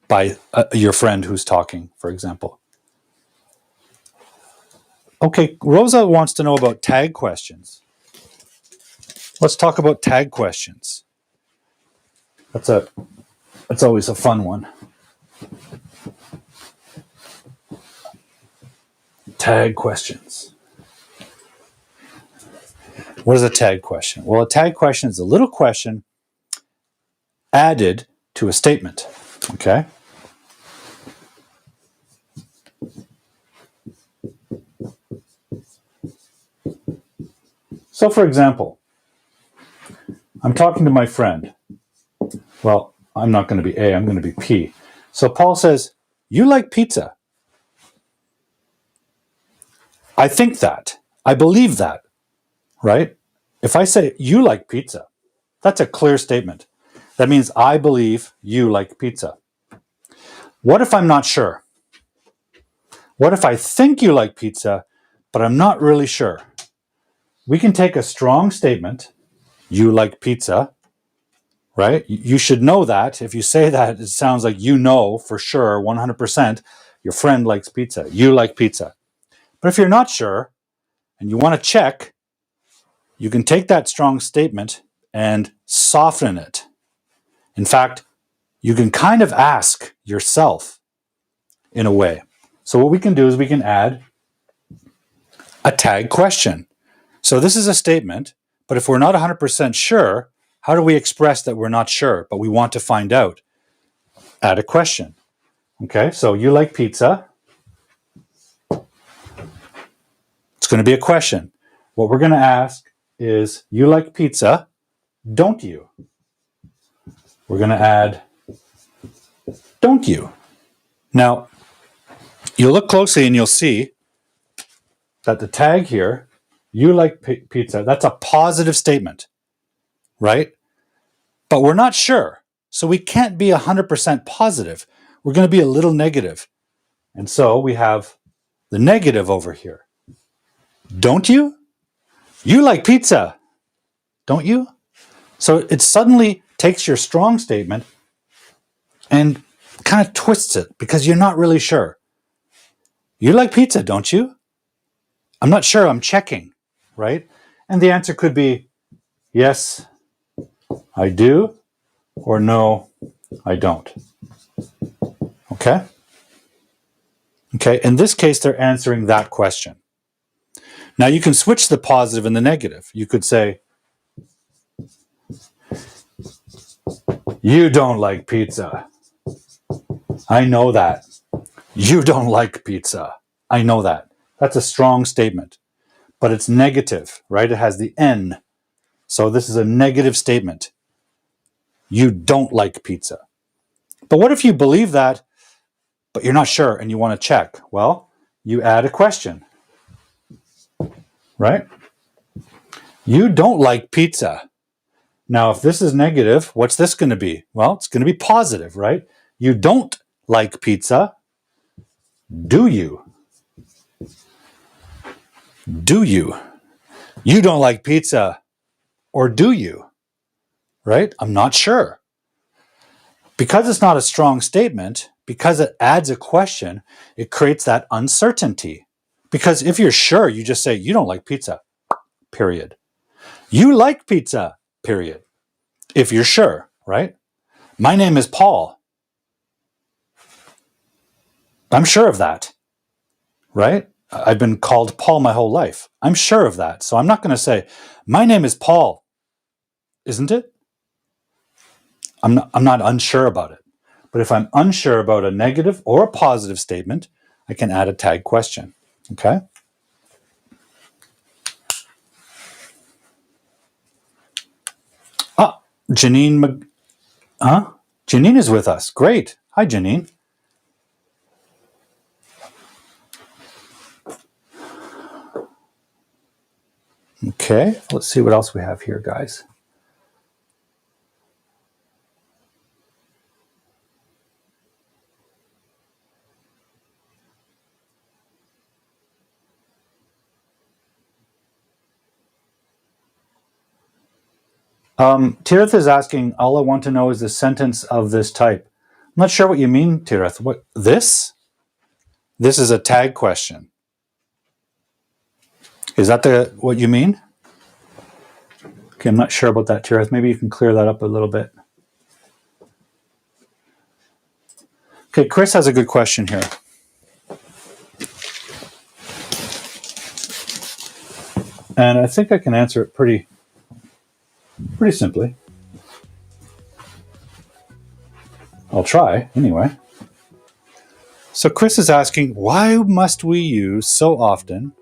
S1: by your friend who's talking, for example. Okay, Rosa wants to know about tag questions. Let's talk about tag questions. That's always a fun one. Tag questions. What is a tag question? Well, a tag question is a little question added to a statement. Okay? So, for example, I'm talking to my friend. Well, I'm not going to be A, I'm going to be P. So Paul says, "You like pizza." I think that. I believe that, right? If I say, "You like pizza," that's a clear statement. That means I believe you like pizza. What if I'm not sure? What if I think you like pizza, but I'm not really sure? We can take a strong statement, "You like pizza," right? You should know that. If you say that, it sounds like you know for sure, 100%, your friend likes pizza. You like pizza. But if you're not sure and you want to check, you can take that strong statement and soften it. In fact, you can kind of ask yourself in a way. So what we can do is we can add a tag question. So this is a statement, but if we're not 100% sure, how do we express that we're not sure, but we want to find out? Add a question. Okay, so you like pizza. It's going to be a question. What we're going to ask is, you like pizza, don't you? We're going to add, don't you? Now, you'll look closely and you'll see that the tag here, you like pizza, that's a positive statement, right? But we're not sure. So we can't be 100% positive. We're going to be a little negative. And so we have the negative over here. Don't you? You like pizza, don't you? So it suddenly takes your strong statement and kind of twists it because you're not really sure. You like pizza, don't you? I'm not sure, I'm checking, right? And the answer could be, yes, I do, or no, I don't. Okay? Okay, in this case, they're answering that question. Now you can switch the positive and the negative. You could say, you don't like pizza. I know that. You don't like pizza. I know that. That's a strong statement, but it's negative, right? It has the N. So this is a negative statement. You don't like pizza. But what if you believe that, but you're not sure and you want to check? Well, you add a question, right? You don't like pizza. Now, if this is negative, what's this going to be? Well, it's going to be positive, right? You don't like pizza, do you? Do you? You don't like pizza, or do you? Right? I'm not sure. Because it's not a strong statement, because it adds a question, it creates that uncertainty. Because if you're sure, you just say, you don't like pizza, period. You like pizza, period. If you're sure, right? My name is Paul. I'm sure of that, right? I've been called Paul my whole life. I'm sure of that. So I'm not going to say, my name is Paul, isn't it? I'm not unsure about it. But if I'm unsure about a negative or a positive statement, I can add a tag question. Okay? Ah, Janine Janine is with us. Great. Hi, Janine. Okay, let's see what else we have here, guys. Tirith is asking, all I want to know is the sentence of this type. I'm not sure what you mean, Tirith. What, this? This is a tag question. Is that what you mean? Okay, I'm not sure about that, Tira. Maybe you can clear that up a little bit. Okay, Chris has a good question here. And I think I can answer it pretty simply. I'll try, anyway. So Chris is asking, why must we use so often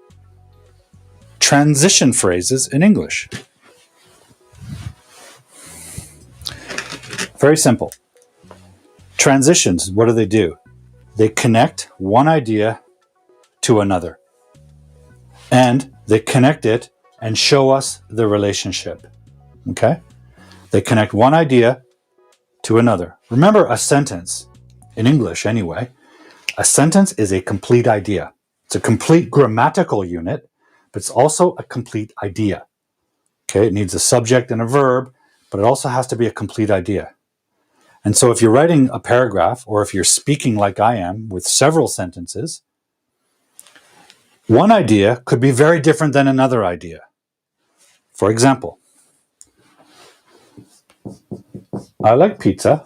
S1: transition phrases in English? Very simple. Transitions, what do? They connect one idea to another. And they connect it and show us the relationship. Okay? They connect one idea to another. Remember, a sentence, in English anyway, a sentence is a complete idea. It's a complete grammatical unit, but it's also a complete idea. Okay? It needs a subject and a verb, but it also has to be a complete idea. And so if you're writing a paragraph, or if you're speaking like I am with several sentences, one idea could be very different than another idea. For example, I like pizza.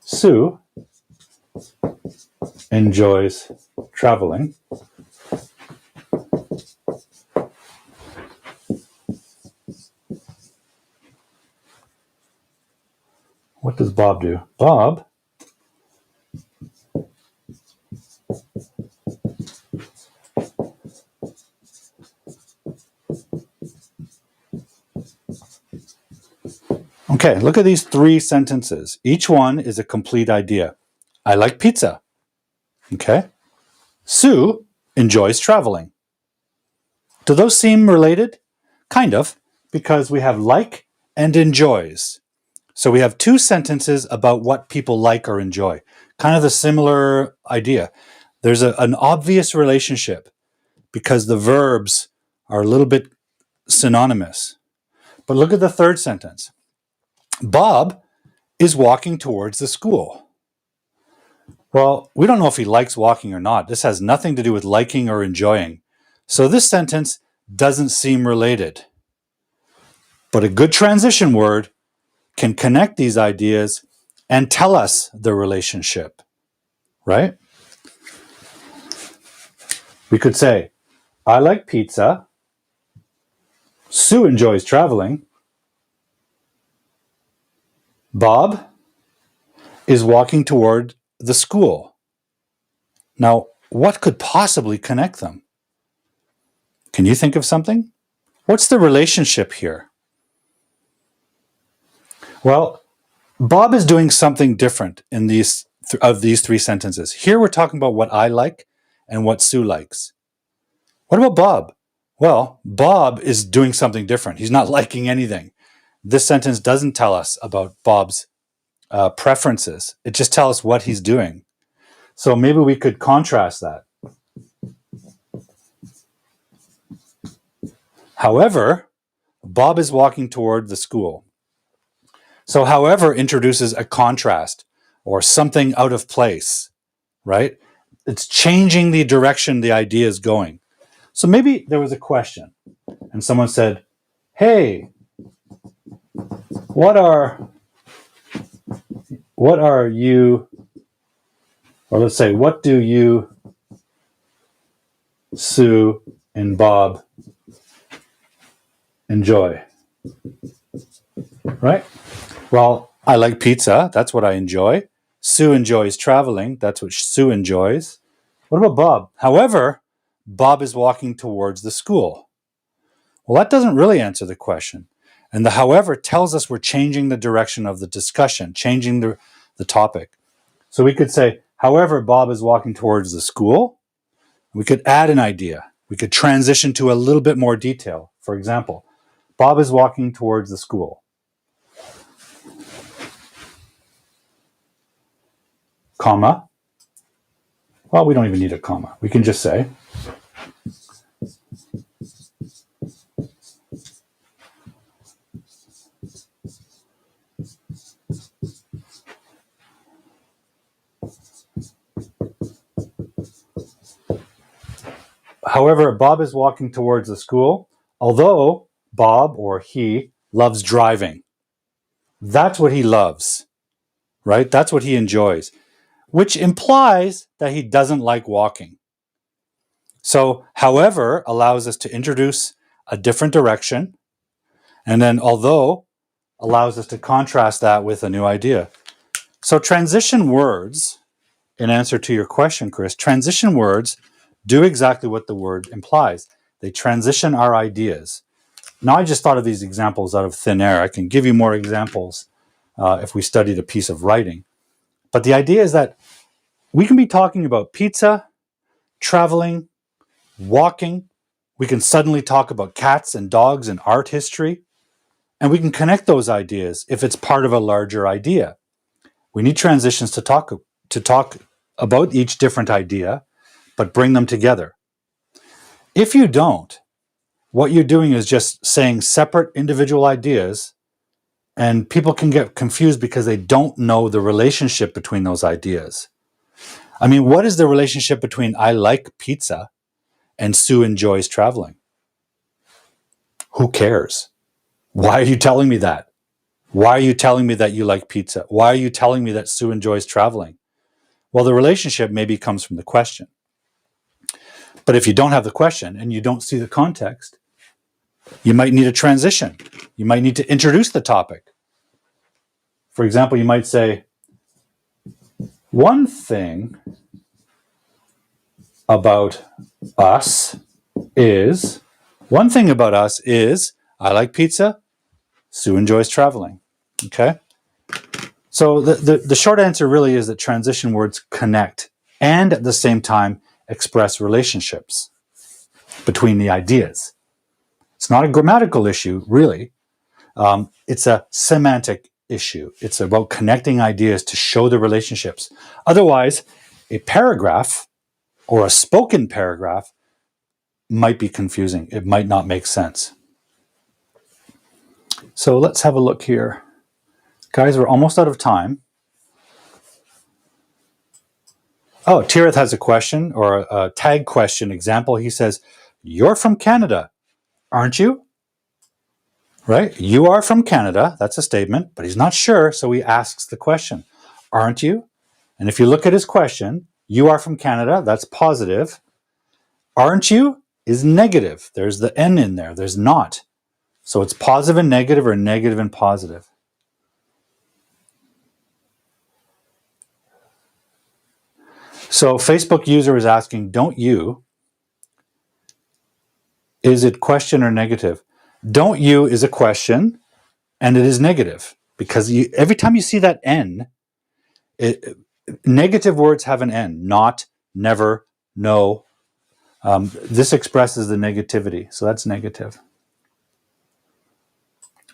S1: Sue enjoys traveling. What does Bob do? Bob Okay, look at these three sentences. Each one is a complete idea. I like pizza. Okay. Sue enjoys traveling. Do those seem related? Kind of, because we have like and enjoys. So we have two sentences about what people like or enjoy. Kind of a similar idea. There's an obvious relationship because the verbs are a little bit synonymous. But look at the third sentence. Bob is walking towards the school. Well, we don't know if he likes walking or not. This has nothing to do with liking or enjoying. So this sentence doesn't seem related. But a good transition word can connect these ideas and tell us the relationship, right? We could say, I like pizza. Sue enjoys traveling. Bob is walking toward the school. Now, what could possibly connect them? Can you think of something? What's the relationship here? Well, Bob is doing something different in these three sentences. Here we're talking about what I like and what Sue likes. What about Bob? Well, Bob is doing something different. He's not liking anything. This sentence doesn't tell us about Bob's preferences. It just tells us what he's doing. So maybe we could contrast that. However, Bob is walking toward the school. So however introduces a contrast or something out of place, right? It's changing the direction the idea is going. So maybe there was a question and someone said, hey, what are you, or let's say, what do you, Sue, and Bob enjoy? Right? Well, I like pizza. That's what I enjoy. Sue enjoys traveling. That's what Sue enjoys. What about Bob? However, Bob is walking towards the school. Well, that doesn't really answer the question. And the however tells us we're changing the direction of the discussion, changing the topic. So we could say, however, Bob is walking towards the school. We could add an idea. We could transition to a little bit more detail. For example, Bob is walking towards the school. Comma. Well, we don't even need a comma. We can just say, However, Bob is walking towards the school, although Bob or he loves driving. That's what he loves, right? That's what he enjoys, which implies that he doesn't like walking. So, however, allows us to introduce a different direction, and then although allows us to contrast that with a new idea. So transition words, in answer to your question, Chris, transition words do exactly what the word implies. They transition our ideas. Now, I just thought of these examples out of thin air. I can give you more examples if we studied a piece of writing. But the idea is that we can be talking about pizza, traveling, walking. We can suddenly talk about cats and dogs and art history. And we can connect those ideas if it's part of a larger idea. We need transitions to talk about each different idea, but bring them together. If you don't, what you're doing is just saying separate individual ideas, and people can get confused because they don't know the relationship between those ideas. I mean, what is the relationship between I like pizza and Sue enjoys traveling? Who cares? Why are you telling me that? Why are you telling me that you like pizza? Why are you telling me that Sue enjoys traveling? Well, the relationship maybe comes from the question. But if you don't have the question and you don't see the context, you might need a transition. You might need to introduce the topic. For example, you might say, one thing about us is I like pizza, Sue enjoys traveling. Okay? So the short answer really is that transition words connect and at the same time express relationships between the ideas. It's not a grammatical issue, really. It's a semantic issue. It's about connecting ideas to show the relationships. Otherwise, a paragraph or a spoken paragraph might be confusing. It might not make sense. So let's have a look here. Guys, we're almost out of time. Oh, Tirith has a question or a tag question example. He says, you're from Canada, aren't you? Right? You are from Canada. That's a statement, but he's not sure. So he asks the question, aren't you? And if you look at his question, you are from Canada. That's positive. Aren't you is negative. There's the N in there. There's not. So it's positive and negative or negative and positive. So Facebook user is asking, don't you? Is it question or negative? Don't you is a question, and it is negative because every time you see that N, negative words have an N, not, never, no. This expresses the negativity, so that's negative.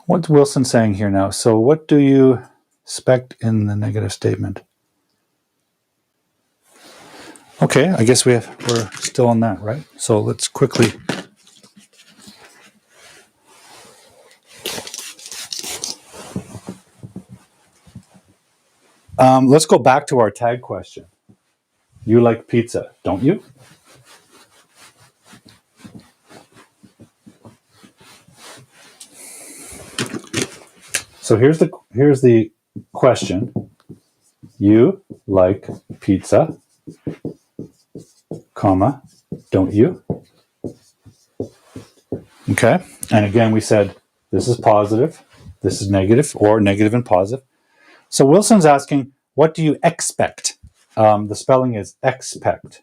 S1: What's Wilson saying here now? So what do you expect in the negative statement? Okay, I guess we're still on that, right? So let's quickly... let's go back to our tag question. You like pizza, don't you? So here's the question. You like pizza, comma, don't you? Okay. And again, we said this is positive, this is negative, or negative and positive. So Wilson's asking, what do you expect? The spelling is expect.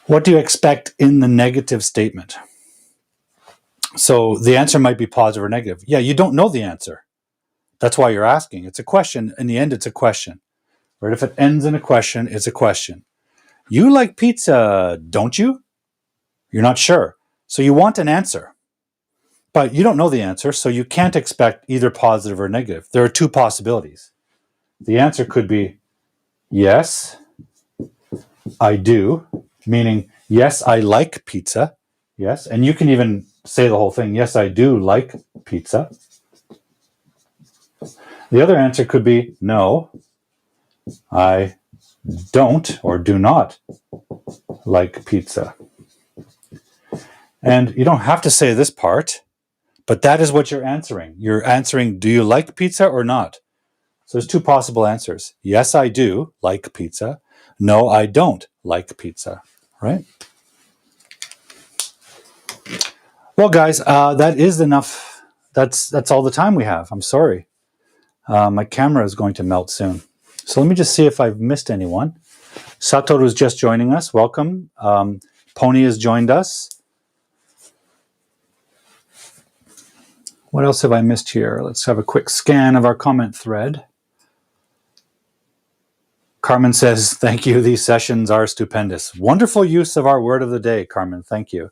S1: What do you expect in the negative statement? So the answer might be positive or negative. Yeah, you don't know the answer. That's why you're asking. It's a question. In the end, it's a question. Right? If it ends in a question, it's a question. You like pizza, don't you? You're not sure. So you want an answer. But you don't know the answer, so you can't expect either positive or negative. There are two possibilities. The answer could be, yes, I do, meaning, yes, I like pizza. Yes, and you can even say the whole thing, yes, I do like pizza. The other answer could be, no, I don't or do not like pizza. And you don't have to say this part, but that is what you're answering. You're answering, do you like pizza or not? So there's two possible answers. Yes, I do like pizza. No, I don't like pizza, right? Well, guys, that is enough. That's all the time we have. I'm sorry. My camera is going to melt soon. So let me just see if I've missed anyone. Satoru's just joining us. Welcome. Pony has joined us. What else have I missed here? Let's have a quick scan of our comment thread. Carmen says, thank you. These sessions are stupendous. Wonderful use of our word of the day, Carmen. Thank you.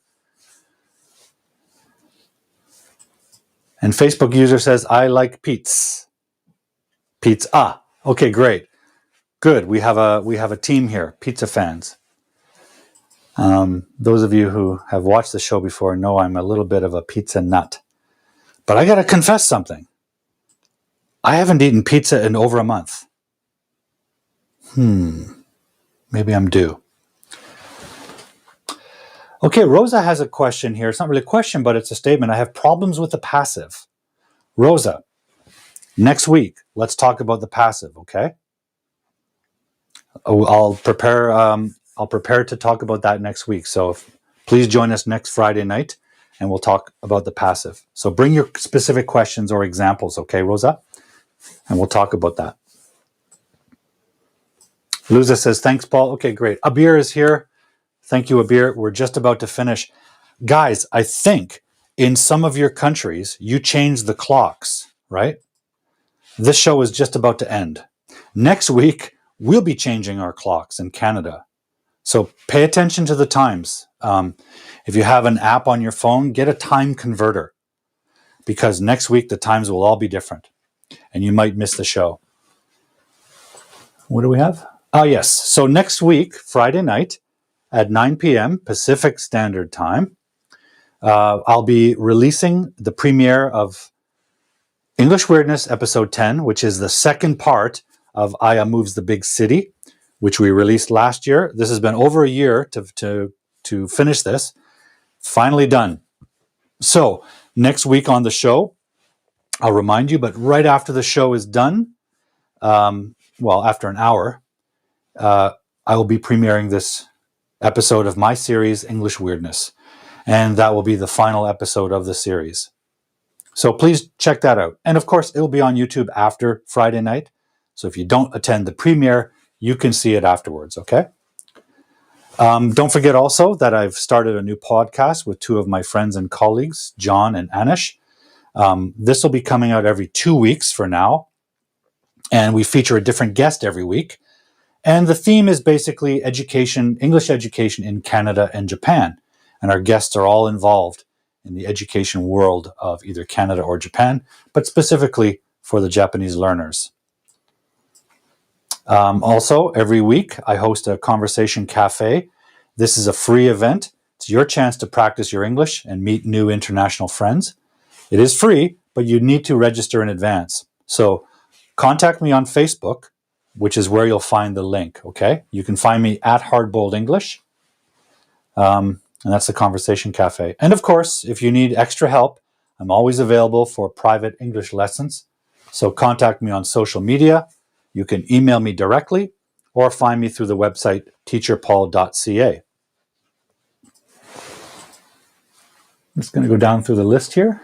S1: And Facebook user says, I like pizza. Pizza. Okay, great. Good. We have a team here, pizza fans. Those of you who have watched the show before know I'm a little bit of a pizza nut. But I got to confess something. I haven't eaten pizza in over a month. Maybe I'm due. Okay, Rosa has a question here. It's not really a question, but it's a statement. I have problems with the passive. Rosa, next week, let's talk about the passive, okay? I'll prepare to talk about that next week. So please join us next Friday night, and we'll talk about the passive. So bring your specific questions or examples, okay, Rosa? And we'll talk about that. Luza says, thanks, Paul. Okay, great. Abir is here. Thank you, Abir. We're just about to finish. Guys, I think in some of your countries, you changed the clocks, right? This show is just about to end. Next week, we'll be changing our clocks in Canada. So pay attention to the times. If you have an app on your phone, get a time converter, because next week the times will all be different and you might miss the show. What do we have? Oh, yes. So next week, Friday night at 9 p.m. Pacific Standard Time, I'll be releasing the premiere of English Weirdness Episode 10, which is the second part of Aya Moves the Big City, which we released last year. This has been over a year to finish this. Finally done. So next week on the show, I'll remind you, but right after the show is done, after an hour, I will be premiering this episode of my series, English Weirdness. And that will be the final episode of the series. So please check that out. And of course, it'll be on YouTube after Friday night. So if you don't attend the premiere, you can see it afterwards, okay? Don't forget also that I've started a new podcast with two of my friends and colleagues, John and Anish. This will be coming out every 2 weeks for now. And we feature a different guest every week. And the theme is basically education, English education in Canada and Japan. And our guests are all involved in the education world of either Canada or Japan, but specifically for the Japanese learners. Also, every week I host a conversation cafe. This is a free event. It's your chance to practice your English and meet new international friends. It is free, but you need to register in advance. So contact me on Facebook, which is where you'll find the link, okay? You can find me at Hardboiled English, and that's the Conversation Cafe. And of course, if you need extra help, I'm always available for private English lessons. So contact me on social media. You can email me directly or find me through the website teacherpaul.ca. I'm just going to go down through the list here.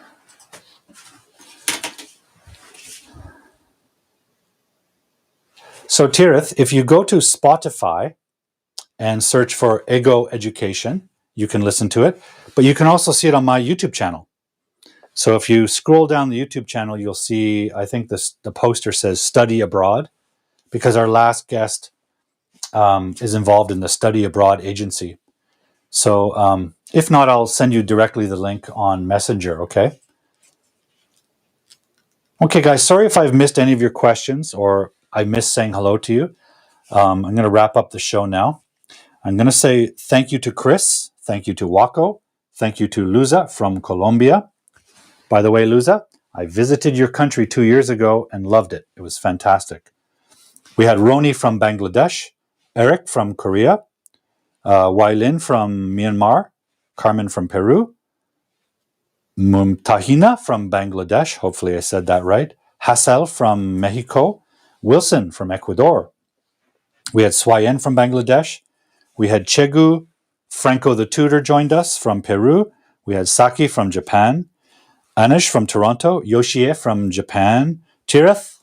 S1: So Tirith, if you go to Spotify and search for Ego Education, you can listen to it, but you can also see it on my YouTube channel. So if you scroll down the YouTube channel, you'll see, I think the poster says Study Abroad, because our last guest is involved in the Study Abroad agency. So if not, I'll send you directly the link on Messenger, okay? Okay, guys, sorry if I've missed any of your questions or I missed saying hello to you. I'm going to wrap up the show now. I'm going to say thank you to Chris, thank you to Wako, thank you to Luza from Colombia. By the way, Luza, I visited your country 2 years ago and loved it. It was fantastic. We had Roni from Bangladesh, Eric from Korea, Wailin from Myanmar, Carmen from Peru, Mumtahina from Bangladesh, hopefully I said that right, Hassel from Mexico, Wilson from Ecuador. We had Swayen from Bangladesh. We had Chegu, Franco the tutor joined us from Peru. We had Saki from Japan, Anish from Toronto, Yoshie from Japan, Tirath,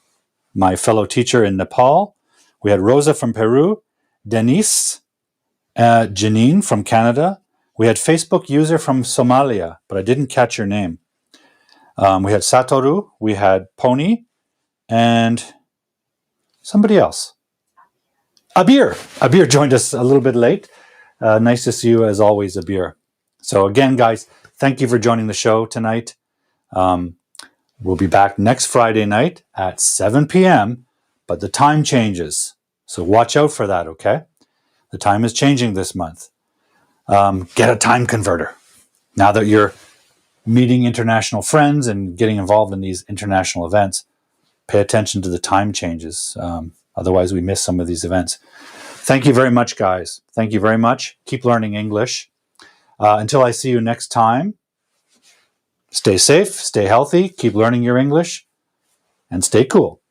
S1: my fellow teacher in Nepal. We had Rosa from Peru, Denise, Janine from Canada. We had Facebook user from Somalia, but I didn't catch your name. We had Satoru, we had Pony, and somebody else. Abir. Abir joined us a little bit late. Nice to see you as always, Abir. So again, guys, thank you for joining the show tonight. We'll be back next Friday night at 7 p.m., but the time changes. So watch out for that, okay? The time is changing this month. Get a time converter. Now that you're meeting international friends and getting involved in these international events, pay attention to the time changes. Otherwise, we miss some of these events. Thank you very much, guys. Thank you very much. Keep learning English. Until I see you next time, stay safe, stay healthy, keep learning your English, and stay cool.